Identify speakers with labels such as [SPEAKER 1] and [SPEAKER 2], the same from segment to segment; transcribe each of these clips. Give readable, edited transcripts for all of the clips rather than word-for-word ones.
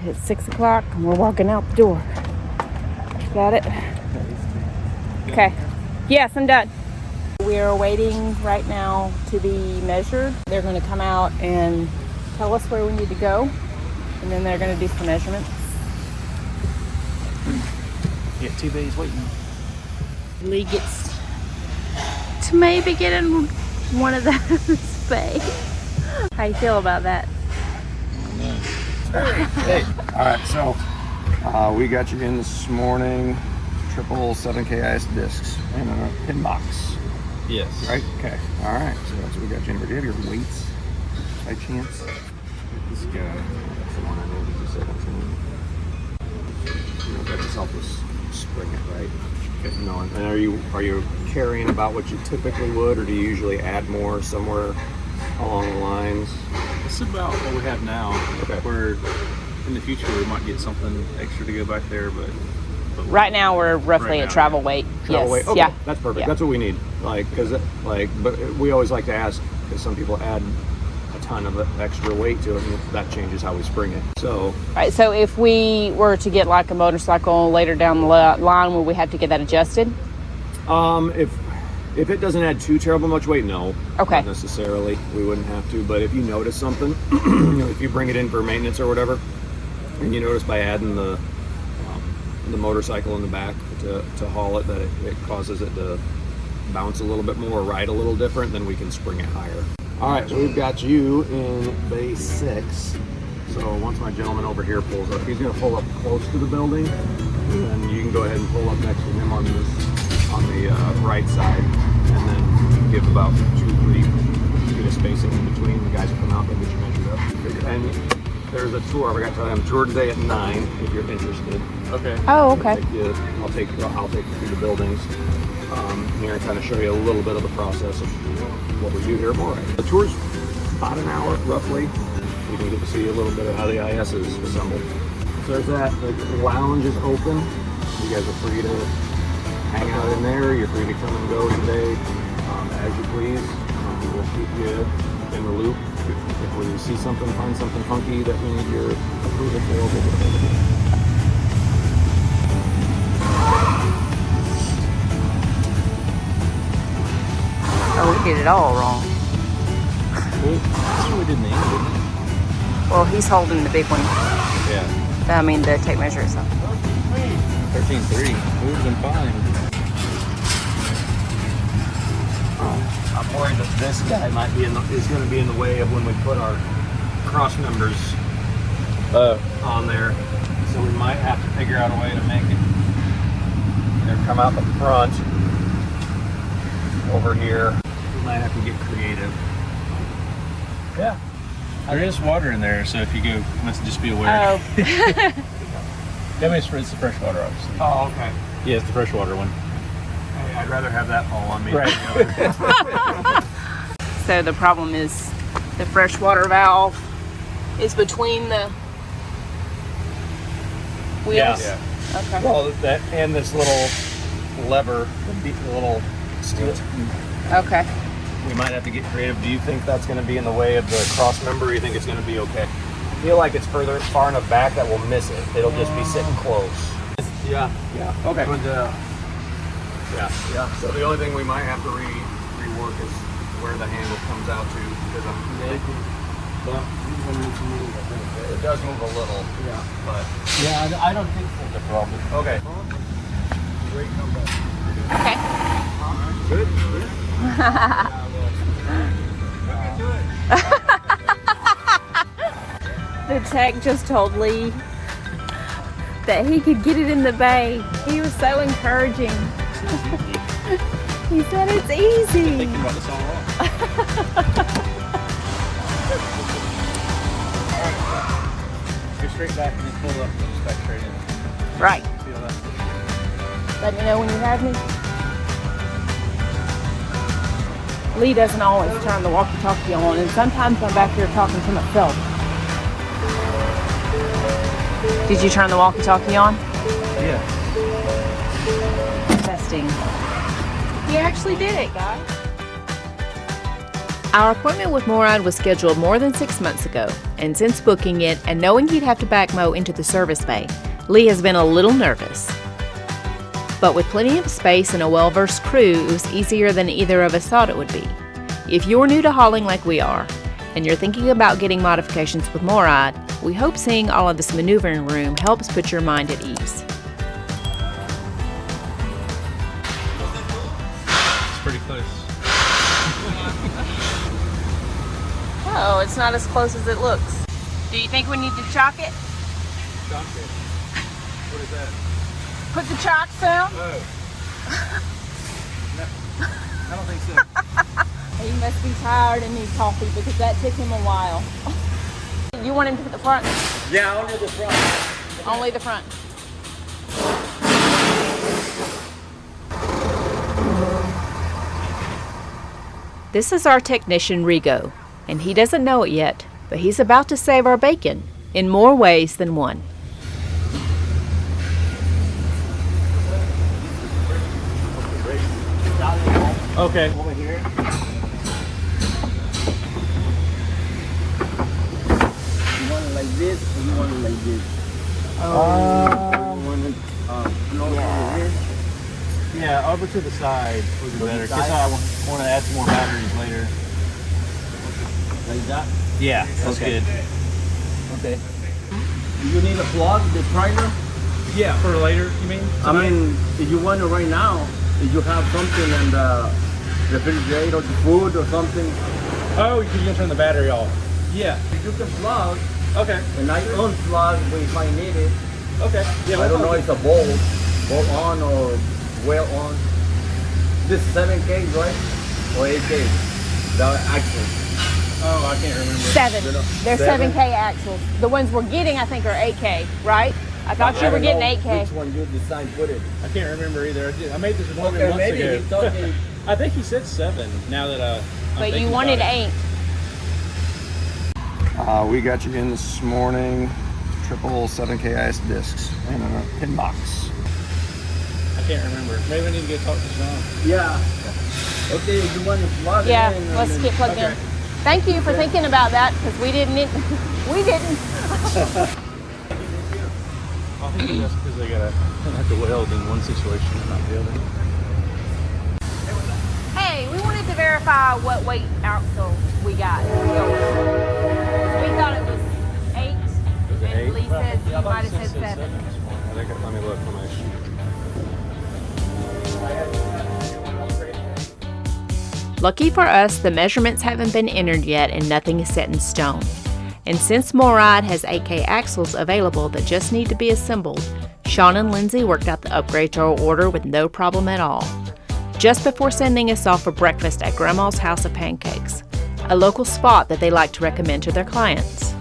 [SPEAKER 1] It's 6 o'clock and we're walking out the door. Got it? Okay. Yes, I'm done. We're waiting right now to be measured. They're going to come out and tell us where we need to go, and then they're going to do some measurements.
[SPEAKER 2] You got 2 bays waiting.
[SPEAKER 1] Lee gets to maybe get in one of those bays. How you feel about that?
[SPEAKER 3] Hey. All right, so we got you in this morning. Triple 7KIS discs and a pin box.
[SPEAKER 2] Yes.
[SPEAKER 3] Right? Okay. All right. So that's what we got you in. Do you have your weights by chance? This guy. That's the one I know. Did you say that's the one? You know, that just help us spring it, right? Okay. No. And are you carrying about what you typically would, or do you usually add more somewhere along the lines?
[SPEAKER 2] It's about what we have now.
[SPEAKER 3] Okay.
[SPEAKER 2] We're in the future we might get something extra to go back there, but
[SPEAKER 1] Right now we're roughly
[SPEAKER 2] Right
[SPEAKER 1] at
[SPEAKER 2] now,
[SPEAKER 1] travel
[SPEAKER 2] yeah.
[SPEAKER 1] weight.
[SPEAKER 3] Travel
[SPEAKER 1] Yes.
[SPEAKER 3] weight. Okay,
[SPEAKER 1] Yeah.
[SPEAKER 3] that's perfect.
[SPEAKER 1] Yeah.
[SPEAKER 3] That's what we need. But we always like to ask, because some people add a ton of extra weight to it, and that changes how we spring it. So,
[SPEAKER 1] Right. So if we were to get like a motorcycle later down the line, would we have to get that adjusted?
[SPEAKER 3] if it doesn't add too terrible much weight, no.
[SPEAKER 1] Okay.
[SPEAKER 3] Not necessarily. We wouldn't have to. But if you notice something, if you bring it in for maintenance or whatever, and you notice by adding the motorcycle in the back to haul it, that it causes it to bounce a little bit more, ride a little different, then we can spring it higher. All right, so we've got you in bay 6. So once my gentleman over here pulls up, he's going to pull up close to the building, and then you can go ahead and pull up next to him on the right side, and then give about 2-3 feet of spacing in between. The guys will come out and get you measured up. And there's a tour. I forgot to tell him, tour today at 9 if you're interested.
[SPEAKER 2] okay.
[SPEAKER 1] Oh, okay.
[SPEAKER 3] I'll take you through the buildings here and kind of show you a little bit of the process of what we do here at MORryde. The tour's about an hour roughly. You can get to see a little bit of how the IS is assembled. So there's that. The lounge is open. You guys are free to hang out in there. You're free to come and go today as you please. We'll keep you in the loop. If we see something, find something funky that we need your approval for, we'll get it.
[SPEAKER 1] Oh, we did it all wrong.
[SPEAKER 2] Well, that's what we did in the end, didn't it?
[SPEAKER 1] Well, he's holding the big one.
[SPEAKER 2] Yeah.
[SPEAKER 1] I mean, the tape measure itself.
[SPEAKER 2] 13.3. We would have been fine.
[SPEAKER 3] I'm worried that this guy is going to be in the way of when we put our cross members on there. So we might have to figure out a way to make it come out the front over here. We might have to get creative. Yeah.
[SPEAKER 2] There is water in there, so if you go, you must just be aware.
[SPEAKER 1] Oh.
[SPEAKER 2] That means it's the fresh water, obviously.
[SPEAKER 3] Oh, okay.
[SPEAKER 2] Yeah, it's the freshwater one.
[SPEAKER 3] Hey, I'd rather have that fall on me.
[SPEAKER 2] Right.
[SPEAKER 1] So the problem is the freshwater valve is between the wheels?
[SPEAKER 3] Yeah.
[SPEAKER 1] Okay.
[SPEAKER 3] Well, that and this little lever, the little steel.
[SPEAKER 1] Okay.
[SPEAKER 3] We might have to get creative. Do you think that's going to be in the way of the cross member, or you think it's going to be okay? I feel like it's far enough back that we'll miss it. It'll just be sitting close. Yeah. Okay. But, yeah. So the only thing we might have to rework is where the handle comes out to, because I'm thinking. But it does move a little. Yeah. But
[SPEAKER 2] Yeah, I don't think it's a problem.
[SPEAKER 3] okay. Great comeback.
[SPEAKER 1] Okay.
[SPEAKER 3] Good.
[SPEAKER 1] The tech just told Lee that he could get it in the bay. He was so encouraging. He said it's easy.
[SPEAKER 2] Thinking about this all wrong. Go straight back and then pull up and just back straight in.
[SPEAKER 1] Right.
[SPEAKER 2] Feel that?
[SPEAKER 1] Let me know when you have me. Lee doesn't always turn the walkie-talkie on, and sometimes I'm back here talking to myself. Did you turn the walkie-talkie on?
[SPEAKER 2] Yeah.
[SPEAKER 1] Testing. He actually did it, guys. Our appointment with MORryde was scheduled more than 6 months ago, and since booking it and knowing he'd have to back mow into the service bay, Lee has been a little nervous. But with plenty of space and a well-versed crew, it was easier than either of us thought it would be. If you're new to hauling like we are, and you're thinking about getting modifications with MORryde, we hope seeing all of this maneuvering room helps put your mind at ease.
[SPEAKER 2] It's pretty close.
[SPEAKER 1] Oh, it's not as close as it looks. Do you think we need to chalk it?
[SPEAKER 2] Chalk it. What is that?
[SPEAKER 1] Put the chalk down?
[SPEAKER 2] Oh. No, I don't think so.
[SPEAKER 1] He must be tired and need coffee because that took him a while. You want him to put the front?
[SPEAKER 2] Yeah, only the front.
[SPEAKER 1] Only the front. This is our technician, Rigo, and he doesn't know it yet, but he's about to save our bacon in more ways than one.
[SPEAKER 2] Okay.
[SPEAKER 4] Over here. You want it like this, or you want it like this? You want it close over here?
[SPEAKER 2] Yeah, over to the side would be better. Because I want to add some more batteries later.
[SPEAKER 4] Like that?
[SPEAKER 2] Yeah, that's
[SPEAKER 4] Okay.
[SPEAKER 2] good.
[SPEAKER 4] Okay. Do you need a plug, the primer?
[SPEAKER 2] Yeah, for later, you mean?
[SPEAKER 4] I mean, if you want it right now, if you have something in the refrigerator, the food or something,
[SPEAKER 2] Oh, you can turn the battery off. Yeah.
[SPEAKER 4] you can plug,
[SPEAKER 2] Okay.
[SPEAKER 4] and I unplug if I need it.
[SPEAKER 2] Okay. Yeah.
[SPEAKER 4] I don't know if it's a bolt on or well on. This 7K, right? Or 8K? The axle.
[SPEAKER 2] Oh, I can't remember.
[SPEAKER 1] 7. They're
[SPEAKER 4] Seven?
[SPEAKER 1] 7K axles. The ones we're getting, I think, are 8K, right? I thought you
[SPEAKER 4] I
[SPEAKER 1] were
[SPEAKER 4] don't
[SPEAKER 1] getting
[SPEAKER 4] know
[SPEAKER 1] 8K.
[SPEAKER 4] Which one you decide to put it?
[SPEAKER 2] I can't remember either. I made this appointment
[SPEAKER 4] Okay,
[SPEAKER 2] months
[SPEAKER 4] maybe
[SPEAKER 2] ago.
[SPEAKER 4] he thought he...
[SPEAKER 2] I think he said 7. Now that I'm
[SPEAKER 1] But you
[SPEAKER 2] thinking
[SPEAKER 1] wanted
[SPEAKER 2] about it.
[SPEAKER 1] 8.
[SPEAKER 3] We got you in this morning, triple 7KIS discs and a pin box.
[SPEAKER 2] I can't remember. Maybe I need to go talk to Sean.
[SPEAKER 4] Yeah. Okay, you want to plug it
[SPEAKER 1] Yeah,
[SPEAKER 4] in?
[SPEAKER 1] let's get plugged in.
[SPEAKER 2] Okay.
[SPEAKER 1] Thank you for thinking about that because we didn't. We didn't.
[SPEAKER 2] I think that's because they gotta have to weld in one situation and not the other.
[SPEAKER 1] Hey, we wanted to verify what weight axle we got. We thought it was 8,
[SPEAKER 2] Was it
[SPEAKER 1] and
[SPEAKER 2] 8?
[SPEAKER 1] Lee said he might have said 7.
[SPEAKER 3] I think, let me look for my sheet.
[SPEAKER 1] Lucky for us, the measurements haven't been entered yet and nothing is set in stone. And since MORryde has 8K axles available that just need to be assembled, Sean and Lindsay worked out the upgrade to our order with no problem at all. Just before sending us off for breakfast at Grandma's House of Pancakes, a local spot that they like to recommend to their clients.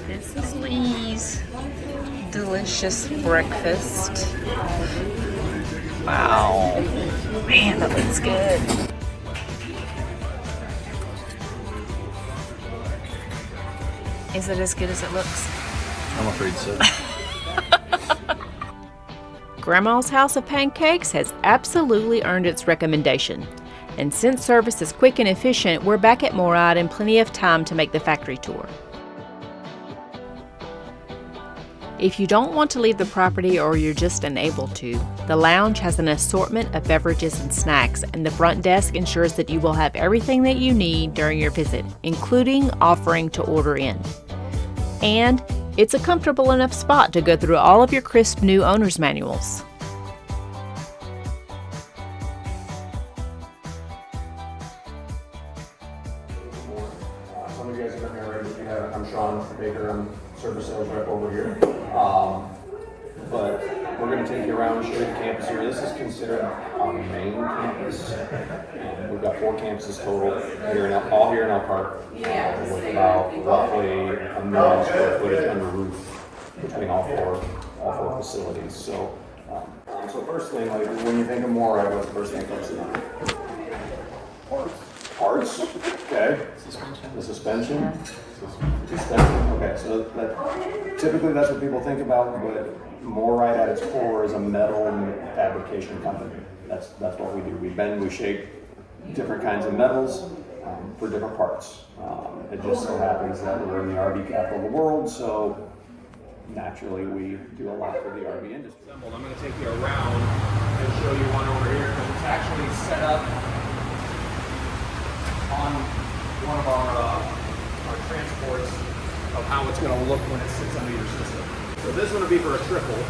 [SPEAKER 1] This is Lee's delicious breakfast. Wow, man, that looks good. Is it as good as it looks?
[SPEAKER 2] I'm afraid so.
[SPEAKER 1] Grandma's House of Pancakes has absolutely earned its recommendation. And since service is quick and efficient, we're back at MORryde in plenty of time to make the factory tour. If you don't want to leave the property or you're just unable to, the lounge has an assortment of beverages and snacks, and the front desk ensures that you will have everything that you need during your visit, including offering to order in. And it's a comfortable enough spot to go through all of your crisp new owner's manuals.
[SPEAKER 3] Some of you guys have been there already. If you haven't, I'm Sean Baker. I'm service sales rep over here. But we're going to take you around and show you the campus here. This is considered our main campus. We've got 4 campuses total here, all here in Elkhart, with about roughly 1 million square footage under roof between all four facilities. So first thing, like when you think of MORryde, what's the first thing that comes to mind? Parts. Parts, okay. The suspension. Suspension, okay, so typically that's what people think about, but MORryde at its core is a metal fabrication company. That's what we do. We bend, we shape different kinds of metals for different parts. It just so happens that we're in the RV capital of the world, so naturally we do a lot for the RV industry. I'm going to take you around and show you one over here because it's actually set up on one of our transports of how it's going to look when it sits under your system. So this one would be for a triple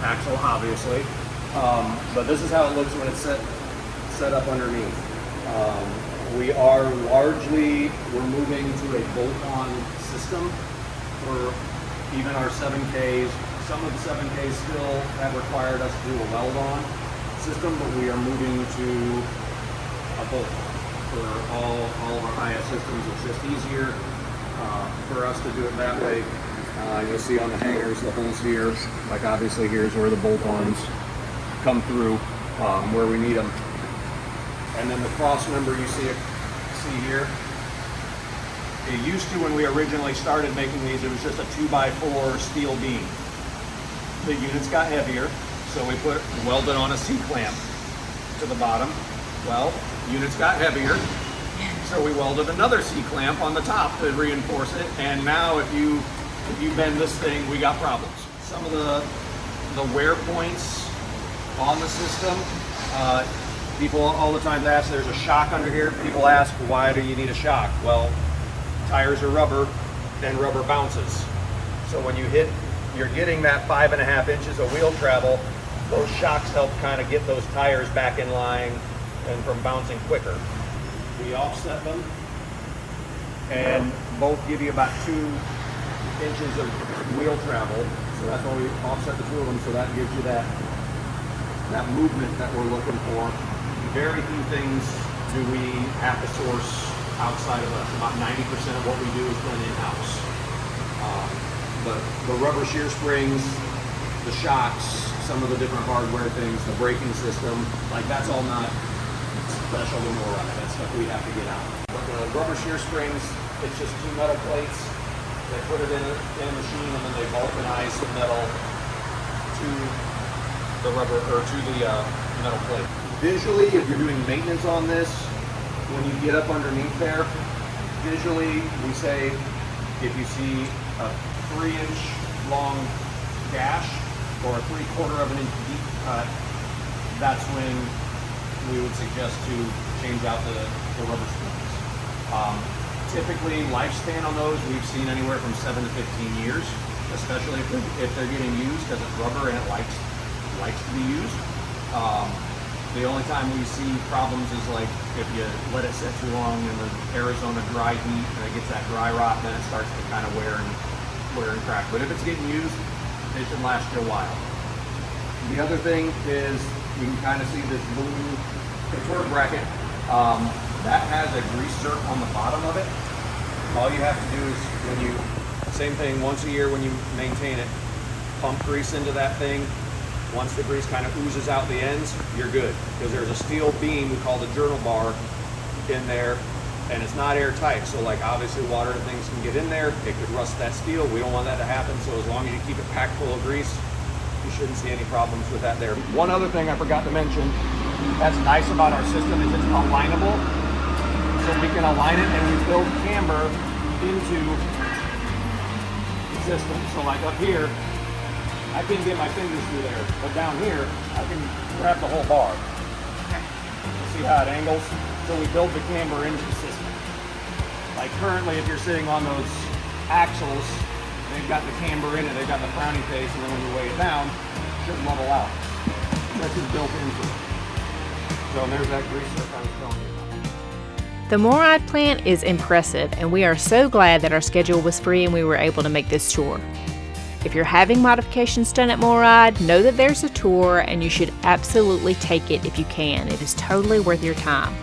[SPEAKER 3] axle, obviously, but this is how it looks when it's set up underneath. We are we're moving to a bolt-on system for even our 7Ks. Some of the 7Ks still have required us to do a weld-on system, but we are moving to a bolt-on for all of our IS systems. It's just easier for us to do it that way. You'll see on the hangers the holes here, like obviously here's where the bolt-ons come through where we need them. And then the cross member you see here, it used to, when we originally started making these, it was just a 2x4 steel beam. The units got heavier, so we welded on a C-clamp to the bottom. Well, units got heavier, so we welded another C-clamp on the top to reinforce it. And now if you bend this thing, we got problems. Some of the wear points on the system, people all the time ask, there's a shock under here. People ask, why do you need a shock? Well, tires are rubber, and rubber bounces. So when you hit, you're getting that 5.5 inches of wheel travel. Those shocks help kind of get those tires back in line and from bouncing quicker. We offset them, and both give you about 2 inches of wheel travel. So that's why we offset the two of them, so that gives you that movement that we're looking for. Very few things do we have to source outside of us. About 90% of what we do is done in-house. But the rubber shear springs, the shocks, some of the different hardware things, the braking system, like that's all not special to MORryde. That's stuff we have to get out. But the rubber shear springs, it's just 2 metal plates. They put it in a machine and then they vulcanize the metal to the rubber, or to the metal plate. Visually, if you're doing maintenance on this, when you get up underneath there, visually, we say if you see a 3-inch long gash or a 3/4 of an inch deep cut, that's when we would suggest to change out the rubber springs. Typically, lifespan on those, we've seen anywhere from 7 to 15 years, especially if they're getting used, because it's rubber and it likes to be used. The only time we see problems is like if you let it sit too long in the Arizona dry heat and it gets that dry rot, then it starts to kind of wear and crack. But if it's getting used, it should last you a while. The other thing is you can kind of see this blue contour bracket. That has a grease zerk on the bottom of it. All you have to do is same thing once a year when you maintain it, pump grease into that thing. Once the grease kind of oozes out the ends, you're good. Because there's a steel beam we call the journal bar in there, and it's not airtight. So like obviously water and things can get in there. It could rust that steel. We don't want that to happen. So as long as you keep it packed full of grease, you shouldn't see any problems with that there. One other thing I forgot to mention that's nice about our system is it's alignable. So we can align it and we build camber into the system. So like up here, I can get my fingers through there, but down here, I can grab the whole bar. See how it angles? So we build the camber into the system. Like currently, if you're sitting on those axles, they've got the camber in it, they've got the frowny face, and then when you weigh it down, it should level out. This is built into it. So there's that grease zerk I was telling you about.
[SPEAKER 1] The MORryde plant is impressive, and we are so glad that our schedule was free and we were able to make this tour. If you're having modifications done at MORryde, know that there's a tour and you should absolutely take it if you can. It is totally worth your time.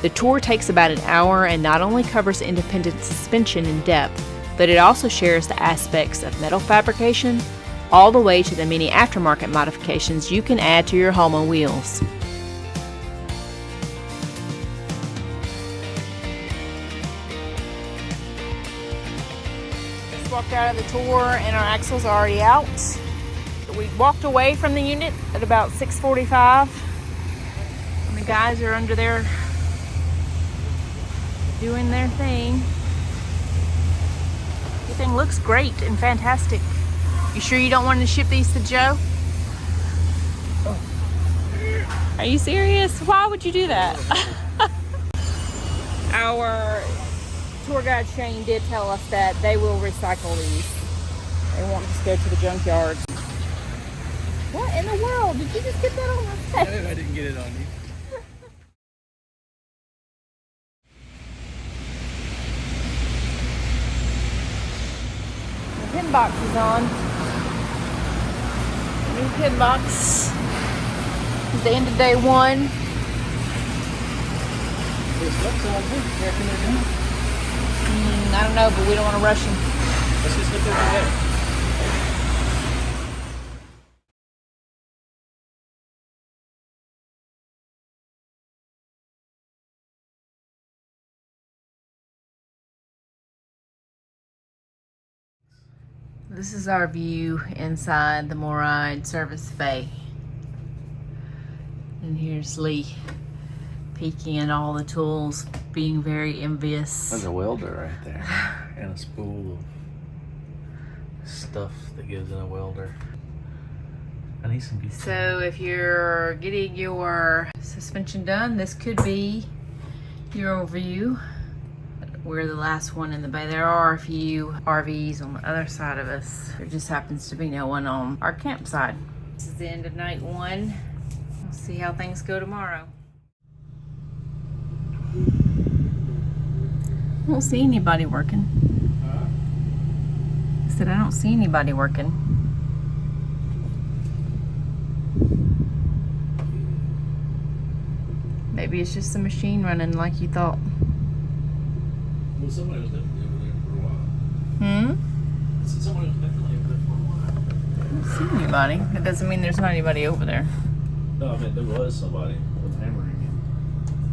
[SPEAKER 1] The tour takes about an hour and not only covers independent suspension in depth, but it also shares the aspects of metal fabrication, all the way to the many aftermarket modifications you can add to your home on wheels. just walked out of the tour and our axle's already out. We walked away from the unit at about 6:45. And the guys are under there doing their thing. Everything looks great and fantastic. You sure you don't want to ship these to Joe? Are you serious? Why would you do that? Our tour guide Shane did tell us that they will recycle these. They won't just go to the junkyard. What in the world? Did you just get that on my face?
[SPEAKER 2] I didn't get it on you.
[SPEAKER 1] The pin box is on. New pin box. It's the end of day 1. I don't know, but we don't want to rush them.
[SPEAKER 2] Let's just get there today.
[SPEAKER 1] This is our view inside the MORryde service bay. And here's Lee peeking at all the tools, being very envious.
[SPEAKER 2] There's a welder right there. And a spool of stuff that goes in a welder. I need some good
[SPEAKER 1] So if you're getting your suspension done, this could be your overview. We're the last one in the bay. There are a few RVs on the other side of us. There just happens to be no one on our campsite. This is the end of night 1. We'll see how things go tomorrow. I don't see anybody working. I said I don't see anybody working. Maybe it's just the machine running like you thought.
[SPEAKER 2] Well, somebody was definitely over there for a while.
[SPEAKER 1] Hmm?
[SPEAKER 2] I said somebody was definitely over there for a while.
[SPEAKER 1] I don't see anybody. That doesn't mean there's not anybody over there.
[SPEAKER 2] No, I meant there was somebody with hammering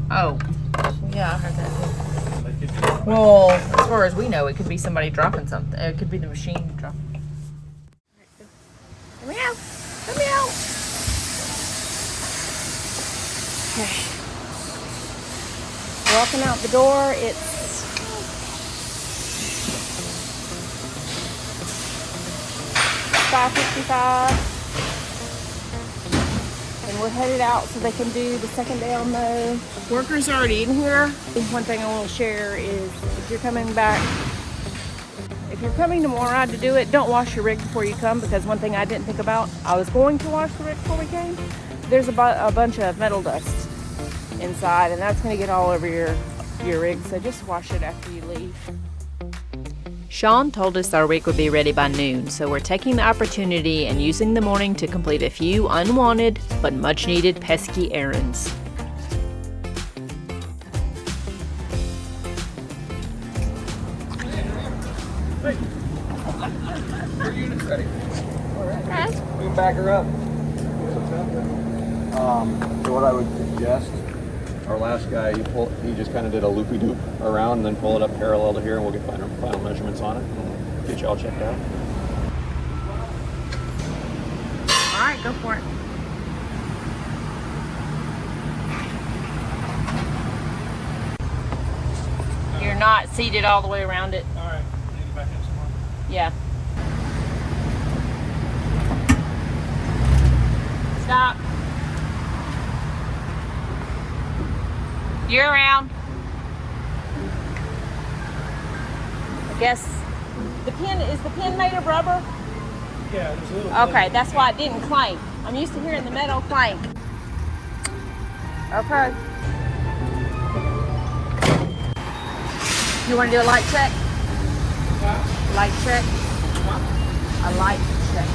[SPEAKER 1] Oh, yeah, I heard that.
[SPEAKER 2] That could be.
[SPEAKER 1] Well, as far as we know, it could be somebody dropping something. It could be the machine dropping. Let me out. Let me out. Okay. Walking out the door, it's 5:55. And we're headed out so they can do the second day on the workers already in here. One thing I want to share is if you're coming back, if you're coming to MORryde to do it, don't wash your rig before you come, because one thing I didn't think about, I was going to wash the rig before we came. There's a bunch of metal dust inside, and that's going to get all over your rig, so just wash it after you leave. Sean told us our rig would be ready by noon, so we're taking the opportunity and using the morning to complete a few unwanted but much needed pesky errands.
[SPEAKER 3] Your unit's ready. Alright. We can back her up. So what I would suggest, our last guy, he just kind of did a loopy-doop around and then pull it up parallel to here, and we'll get final measurements on it and get you all checked out.
[SPEAKER 1] Alright, go for it. You're not seated all the way around it.
[SPEAKER 2] Alright, I need to back up some more.
[SPEAKER 1] Yeah. Stop. You're around. I guess the pin is the pin made of rubber?
[SPEAKER 2] Yeah, there's a little.
[SPEAKER 1] Okay, that's why it didn't clank. I'm used to hearing the metal clank. Okay. You want to do a light check? Light check? A light check.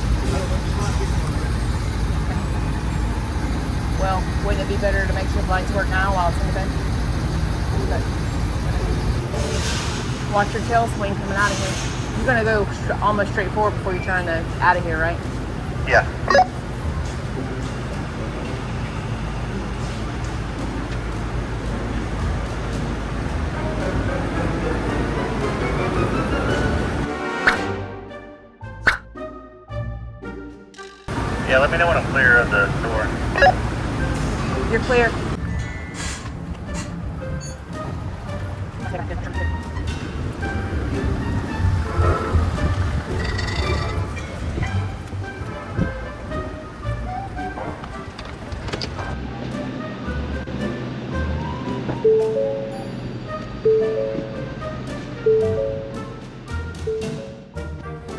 [SPEAKER 1] Well, wouldn't it be better to make sure the lights work now while it's in the bed? Okay. Watch your tail swing coming out of here. You're going to go almost straight forward before you turn out of here, right?
[SPEAKER 5] Yeah.
[SPEAKER 2] Yeah, let me know when I'm clear of the door.
[SPEAKER 1] You're clear.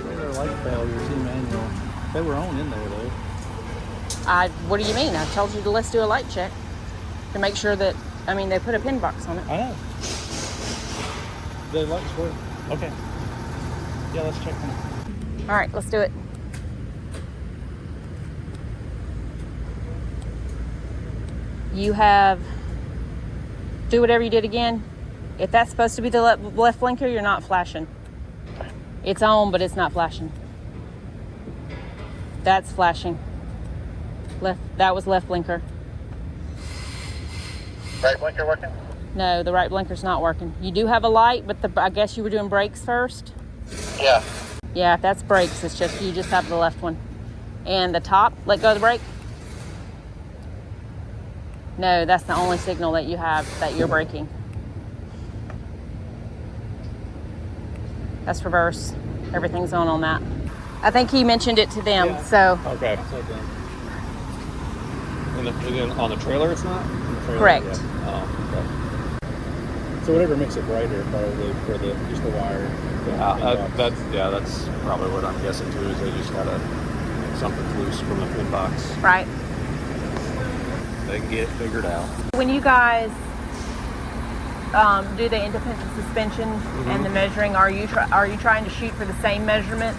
[SPEAKER 2] There are light failures in manual. They were on in there though.
[SPEAKER 1] What do you mean? I told you to let's do a light check to make sure that, I mean, they put a pin box on it.
[SPEAKER 2] I know. The lights were. Okay. Yeah, let's check them.
[SPEAKER 1] All right, let's do it. You have, do whatever you did again. If that's supposed to be the left blinker, you're not flashing. It's on, but it's not flashing. That's flashing. That was left blinker.
[SPEAKER 2] Right blinker working?
[SPEAKER 1] No, the right blinker's not working. You do have a light, but I guess you were doing brakes first.
[SPEAKER 2] Yeah.
[SPEAKER 1] Yeah, if that's brakes, it's just, you just have the left one. And the top, let go of the brake. No, that's the only signal that you have that you're braking. That's reverse. Everything's on that. I think he mentioned it to them, so.
[SPEAKER 3] Okay. On the trailer, it's not? On the trailer,
[SPEAKER 1] Correct.
[SPEAKER 3] Yeah. Oh, okay.
[SPEAKER 2] So whatever makes it brighter probably for just the wire.
[SPEAKER 3] That's probably what I'm guessing too. Is they just had something loose from the pin box.
[SPEAKER 1] Right.
[SPEAKER 3] They can get it figured out.
[SPEAKER 1] When you guys do the independent suspension and the measuring, are you trying to shoot for the same measurement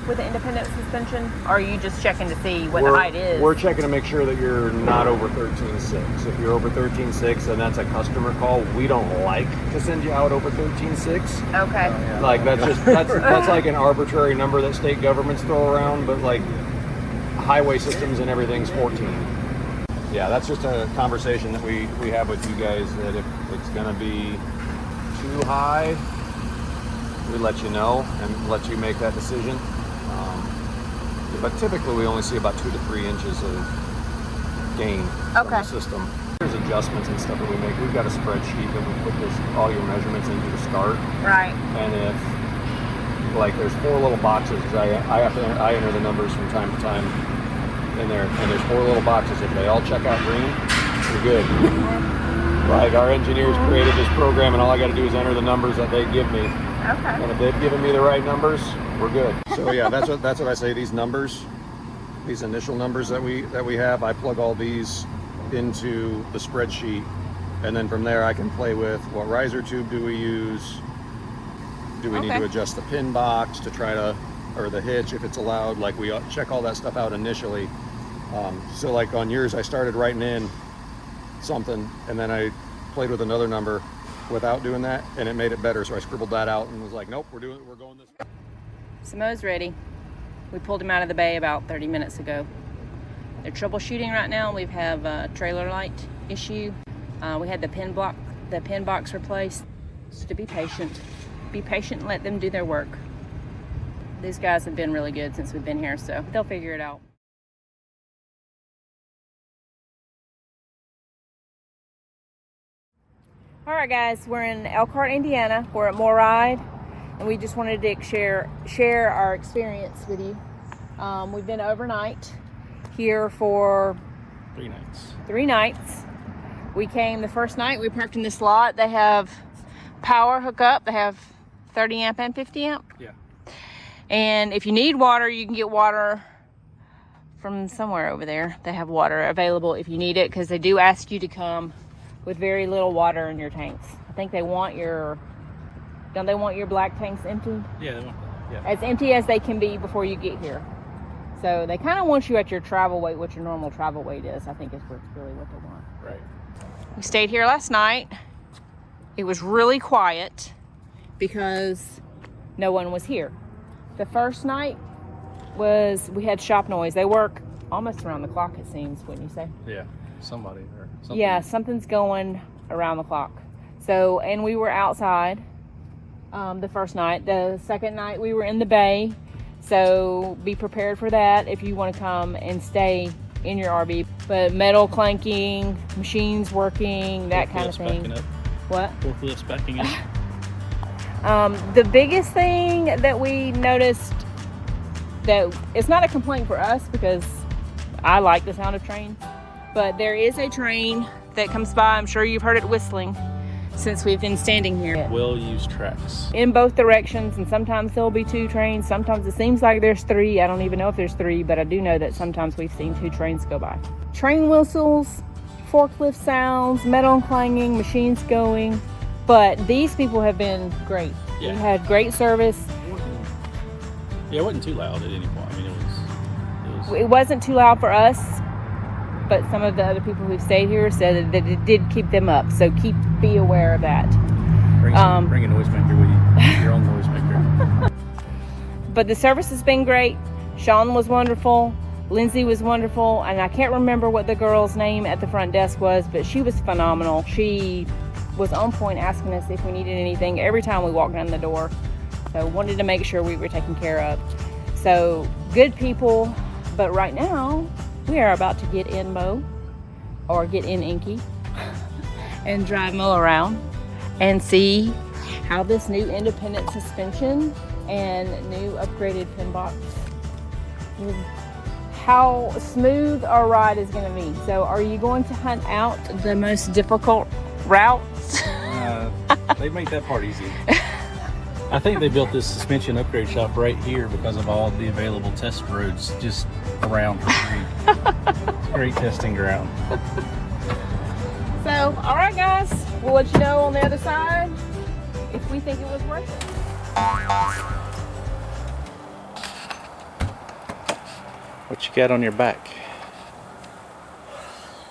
[SPEAKER 1] with the independent suspension, or are you just checking to see what the height is?
[SPEAKER 3] We're checking to make sure that you're not over 13.6. If you're over 13.6, then that's a customer call. We don't like to send you out over 13.6.
[SPEAKER 1] Okay.
[SPEAKER 3] Like that's like an arbitrary number that state governments throw around, but like highway systems and everything's 14. Yeah, that's just a conversation that we have with you guys, that if it's gonna be too high, we let you know and let you make that decision. But typically we only see about 2 to 3 inches of gain from the system. There's adjustments and stuff that we make. We've got a spreadsheet that we put all your measurements into to start.
[SPEAKER 1] Right.
[SPEAKER 3] And if, like, there's 4 little boxes, I enter the numbers from time to time in there, and there's 4 little boxes. If they all check out green, we're good. Like, our engineers created this program, and all I got to do is enter the numbers that they give me.
[SPEAKER 1] Okay.
[SPEAKER 3] And if they've given me the right numbers, we're good. So yeah, that's what I say. These numbers, these initial numbers that we have, I plug all these into the spreadsheet, and then from there I can play with what riser tube do we use. Do we need to adjust the pin box to try to, or the hitch if it's allowed? Like, we check all that stuff out initially. So like on yours, I started writing in something, and then I played with another number without doing that, and it made it better. So I scribbled that out and was like, nope, we're going this way.
[SPEAKER 1] Mo's ready. We pulled him out of the bay about 30 minutes ago. They're troubleshooting right now. We have a trailer light issue. We had the pin box replaced. So to be patient. Be patient and let them do their work. These guys have been really good since we've been here, so they'll figure it out. All right, guys, we're in Elkhart, Indiana. We're at MORryde, and we just wanted to share our experience with you. We've been overnight here for
[SPEAKER 2] 3 nights.
[SPEAKER 1] 3 nights. We came the first night. We parked in this lot. They have power hookup. They have 30 amp and 50 amp.
[SPEAKER 2] Yeah.
[SPEAKER 1] And if you need water, you can get water from somewhere over there. They have water available if you need it, because they do ask you to come with very little water in your tanks. I think they want don't they want your black tanks empty?
[SPEAKER 2] Yeah, they want that. Yeah.
[SPEAKER 1] As empty as they can be before you get here. So they kind of want you at your travel weight, what your normal travel weight is, I think is really what they want.
[SPEAKER 2] Right.
[SPEAKER 1] We stayed here last night. It was really quiet because no one was here. The first night we had shop noise. They work almost around the clock, it seems, wouldn't you say?
[SPEAKER 2] Yeah. Somebody or something.
[SPEAKER 1] Yeah, something's going around the clock. So, and we were outside the first night. The second night we were in the bay. So be prepared for that if you want to come and stay in your RV. But metal clanking, machines working, that kind of thing.
[SPEAKER 2] Backing up.
[SPEAKER 1] What?
[SPEAKER 2] Forklifts backing up.
[SPEAKER 1] The biggest thing that we noticed, that it's not a complaint for us because I like the sound of trains, but there is a train that comes by. I'm sure you've heard it whistling since we've been standing here.
[SPEAKER 2] Well-used tracks.
[SPEAKER 1] In both directions, and sometimes there'll be 2 trains. Sometimes it seems like there's 3. I don't even know if there's 3, but I do know that sometimes we've seen 2 trains go by. Train whistles, forklift sounds, metal clanging, machines going. But these people have been great.
[SPEAKER 2] Yeah.
[SPEAKER 1] We had great service.
[SPEAKER 2] Yeah, it wasn't too loud at any point. I mean, it was
[SPEAKER 1] It wasn't too loud for us, but some of the other people who stayed here said that it did keep them up. So be aware of that.
[SPEAKER 2] bring a noisemaker with you. Your own noisemaker.
[SPEAKER 1] But the service has been great. Sean was wonderful. Lindsay was wonderful. And I can't remember what the girl's name at the front desk was, but she was phenomenal. She was on point asking us if we needed anything every time we walked in the door. So wanted to make sure we were taken care of. So good people. But right now we are about to get in Mo, or get in Inky, and drive Mo around and see how this new independent suspension and new upgraded pin box, how smooth our ride is going to be. So are you going to hunt out the most difficult routes?
[SPEAKER 2] They make that part easy. I think they built this suspension upgrade shop right here because of all the available test roads just around for free. It's a great testing ground.
[SPEAKER 1] So, all right, guys, we'll let you know on the other side if we think it was worth it.
[SPEAKER 2] What you got on your back?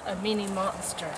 [SPEAKER 1] A mini monster.